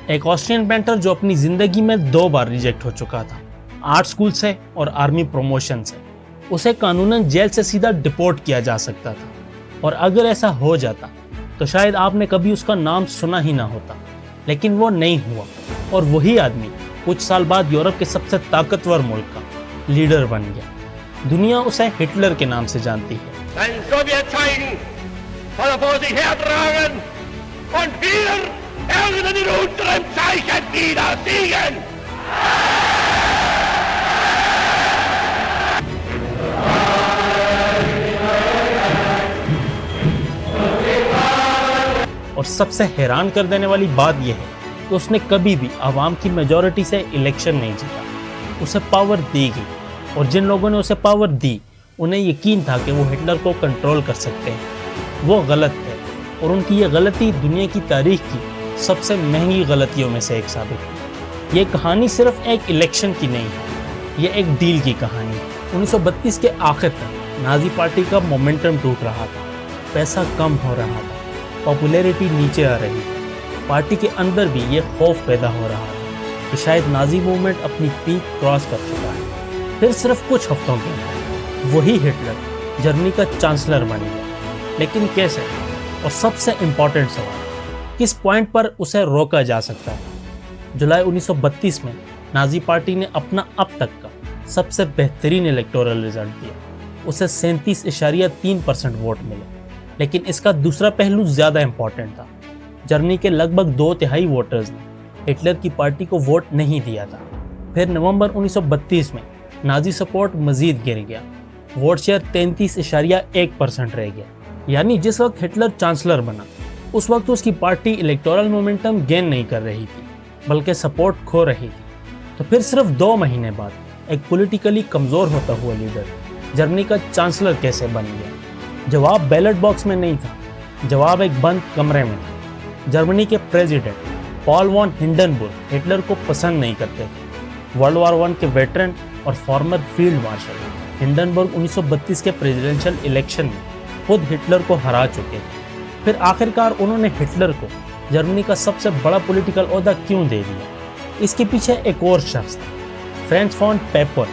ایک Austrian painter جو اپنی زندگی میں 2 بار ریجیکٹ ہو چکا تھا، آرٹ سکول سے اور آرمی پروموشن سے۔ اسے قانوناً جیل سے سیدھا ڈپورٹ کیا جا سکتا تھا، اور اگر ایسا ہو جاتا تو شاید آپ نے کبھی اس کا نام سنا ہی نہ ہوتا، لیکن وہ نہیں ہوا، اور وہی آدمی کچھ سال بعد یورپ کے سب سے طاقتور ملک کا لیڈر بن گیا۔ دنیا اسے ہٹلر کے نام سے جانتی ہے۔ اور سب سے حیران کر دینے والی بات یہ ہے کہ اس نے کبھی بھی عوام کی میجورٹی سے الیکشن نہیں جیتا۔ اسے پاور دی گئی، اور جن لوگوں نے اسے پاور دی انہیں یقین تھا کہ وہ ہٹلر کو کنٹرول کر سکتے ہیں۔ وہ غلط تھے، اور ان کی یہ غلطی دنیا کی تاریخ کی سب سے مہنگی غلطیوں میں سے ایک ثابت ہوئی۔ یہ کہانی صرف ایک الیکشن کی نہیں ہے، یہ ایک ڈیل کی کہانی ہے۔ 1932 کے آخر تک نازی پارٹی کا مومنٹم ٹوٹ رہا تھا، پیسہ کم ہو رہا تھا، پاپولیرٹی نیچے آ رہی تھی۔ پارٹی کے اندر بھی یہ خوف پیدا ہو رہا تھا کہ شاید نازی موومنٹ اپنی پیک کراس کر چکا ہے۔ پھر صرف کچھ ہفتوں کے اندر وہی ہٹلر جرمنی کا چانسلر بن گیا، لیکن کیسے؟ اور سب سے امپورٹنٹ سوال، کس پوائنٹ پر اسے روکا جا سکتا تھا؟ جولائی 1932 میں نازی پارٹی نے اپنا اب تک کا سب سے بہترین الیکٹورل رزلٹ دیا۔ اسے 37.3% ووٹ ملے، لیکن اس کا دوسرا پہلو زیادہ امپورٹنٹ تھا۔ جرمنی کے لگ بھگ 2/3 ووٹرز نے ہٹلر کی پارٹی کو ووٹ نہیں دیا تھا۔ پھر نومبر 1932 میں نازی سپورٹ مزید گر گیا، ووٹ شیئر 33.1% رہ گیا۔ یعنی جس وقت ہٹلر چانسلر بنا، اس وقت اس کی پارٹی الیکٹورل مومنٹم گین نہیں کر رہی تھی، بلکہ سپورٹ کھو رہی تھی۔ تو پھر صرف 2 مہینے بعد ایک پولیٹیکلی کمزور ہوتا ہوا لیڈر جرمنی کا چانسلر کیسے بن گیا؟ جواب بیلٹ باکس میں نہیں تھا، جواب ایک بند کمرے میں تھا۔ جرمنی کے پریزیڈنٹ پال وان ہنڈنبرگ ہٹلر کو پسند نہیں کرتے تھے۔ ورلڈ وار 1 کے ویٹرن اور فارمر فیلڈ مارشل ہنڈنبرگ 1932 کے پریزیڈنشل الیکشن میں خود ہٹلر کو ہرا چکے تھے۔ پھر آخرکار انہوں نے ہٹلر کو جرمنی کا سب سے بڑا پولیٹیکل عہدہ کیوں دے دیا؟ اس کے پیچھے ایک اور شخص تھا، فرانز فون پیپن۔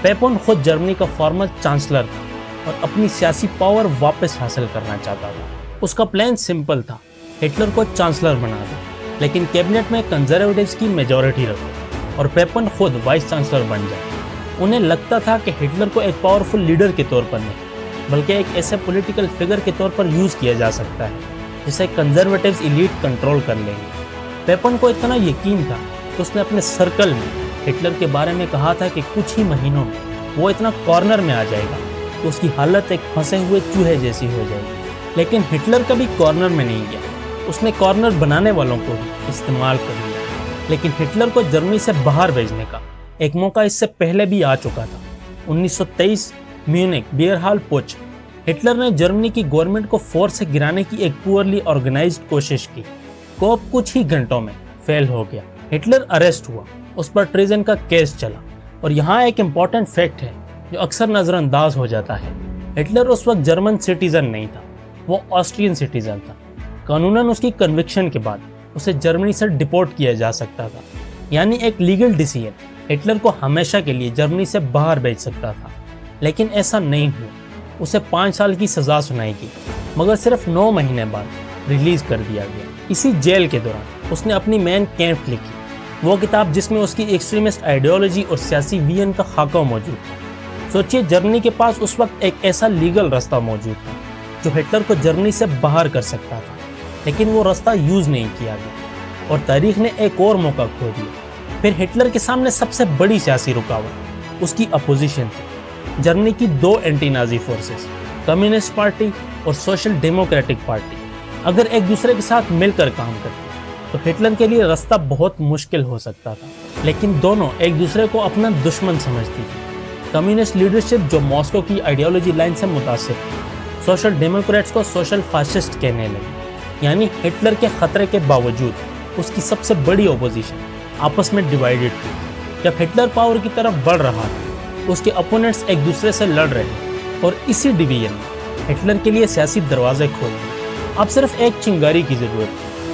پیپن خود جرمنی کا فارمر چانسلر تھا اور اپنی سیاسی پاور واپس حاصل کرنا چاہتا تھا۔ اس کا پلان سمپل تھا، ہٹلر کو چانسلر بنا دو، لیکن کیبنٹ میں کنزرویٹیوز کی میجورٹی رکھو، اور پیپن خود وائس چانسلر بن جائے۔ انہیں لگتا تھا کہ ہٹلر کو ایک پاورفل لیڈر کے طور پر نہیں، بلکہ ایک ایسے پولیٹیکل فگر کے طور پر یوز کیا جا سکتا ہے جسے کنزرویٹیوز ایلیٹ کنٹرول کر لیں گے۔ پیپن کو اتنا یقین تھا کہ اس نے اپنے سرکل میں ہٹلر کے بارے میں کہا تھا کہ کچھ ہی مہینوں میں وہ اتنا کارنر میں آ جائے گا کہ اس کی حالت ایک پھنسے ہوئے چوہے جیسی ہو جائے گی۔ لیکن ہٹلر کبھی کارنر میں نہیں گیا، اس نے کارنر بنانے والوں کو ہی استعمال کر لیا۔ لیکن ہٹلر کو جرمنی سے باہر بھیجنے کا ایک موقع اس سے پہلے بھی آ چکا تھا۔ 1923 میونک بیئر ہال پوچ، ہٹلر نے جرمنی کی گورنمنٹ کو فورس سے گرانے کی ایک پورلی آرگنائزڈ کوشش کی۔ کوپ کچھ ہی گھنٹوں میں فیل ہو گیا، ہٹلر اریسٹ ہوا، اس پر ٹریزن کا کیس چلا۔ اور یہاں ایک امپورٹنٹ فیکٹ ہے جو اکثر نظر انداز ہو جاتا ہے، ہٹلر اس وقت جرمن سٹیزن نہیں تھا، وہ آسٹرین سٹیزن تھا۔ قانوناً اس کی کنوکشن کے بعد اسے جرمنی سے ڈپورٹ کیا جا سکتا تھا، یعنی ایک لیگل ڈیسیژن ہٹلر کو ہمیشہ کے لیے جرمنی سے باہر بھیج سکتا تھا۔ لیکن ایسا نہیں ہوا، اسے 5 سال کی سزا سنائی گئی، مگر صرف 9 مہینے بعد ریلیز کر دیا گیا۔ اسی جیل کے دوران اس نے اپنی مین کیمپ لکھی، وہ کتاب جس میں اس کی ایکسٹریمسٹ آئیڈیالوجی اور سیاسی ویژن کا خاکہ موجود تھا۔ سوچئے جرمنی کے پاس اس وقت ایک ایسا لیگل راستہ موجود تھا جو ہٹلر کو جرمنی سے باہر کر سکتا تھا، لیکن وہ راستہ یوز نہیں کیا گیا، اور تاریخ نے ایک اور موقع کھو دیا۔ پھر ہٹلر کے سامنے سب سے بڑی سیاسی رکاوٹ اس کی اپوزیشن تھی۔ جرمنی کی 2 anti Nazi forces, communist party اور سوشل ڈیموکریٹک پارٹی، اگر ایک دوسرے کے ساتھ مل کر کام کرتی تو ہٹلر کے لیے راستہ بہت مشکل ہو سکتا تھا۔ لیکن دونوں ایک دوسرے کو اپنا دشمن سمجھتی تھی۔ کمیونسٹ لیڈرشپ جو ماسکو کی آئیڈیالوجی لائن سے متاثر تھی، سوشل ڈیموکریٹس کو سوشل فاسسٹ کہنے لگے، یعنی ہٹلر کے خطرے کے باوجود اس کی سب سے بڑی اپوزیشن آپس میں ڈیوائیڈڈ تھی۔ جب ہٹلر پاور کی طرف بڑھ رہا تھا، اس کے اپوننٹس ایک دوسرے سے لڑ رہے، اور اسی ڈویژن نے ہٹلر کے لیے سیاسی دروازے کھول دیے۔ اب صرف ایک چنگاری کی ضرورت تھی،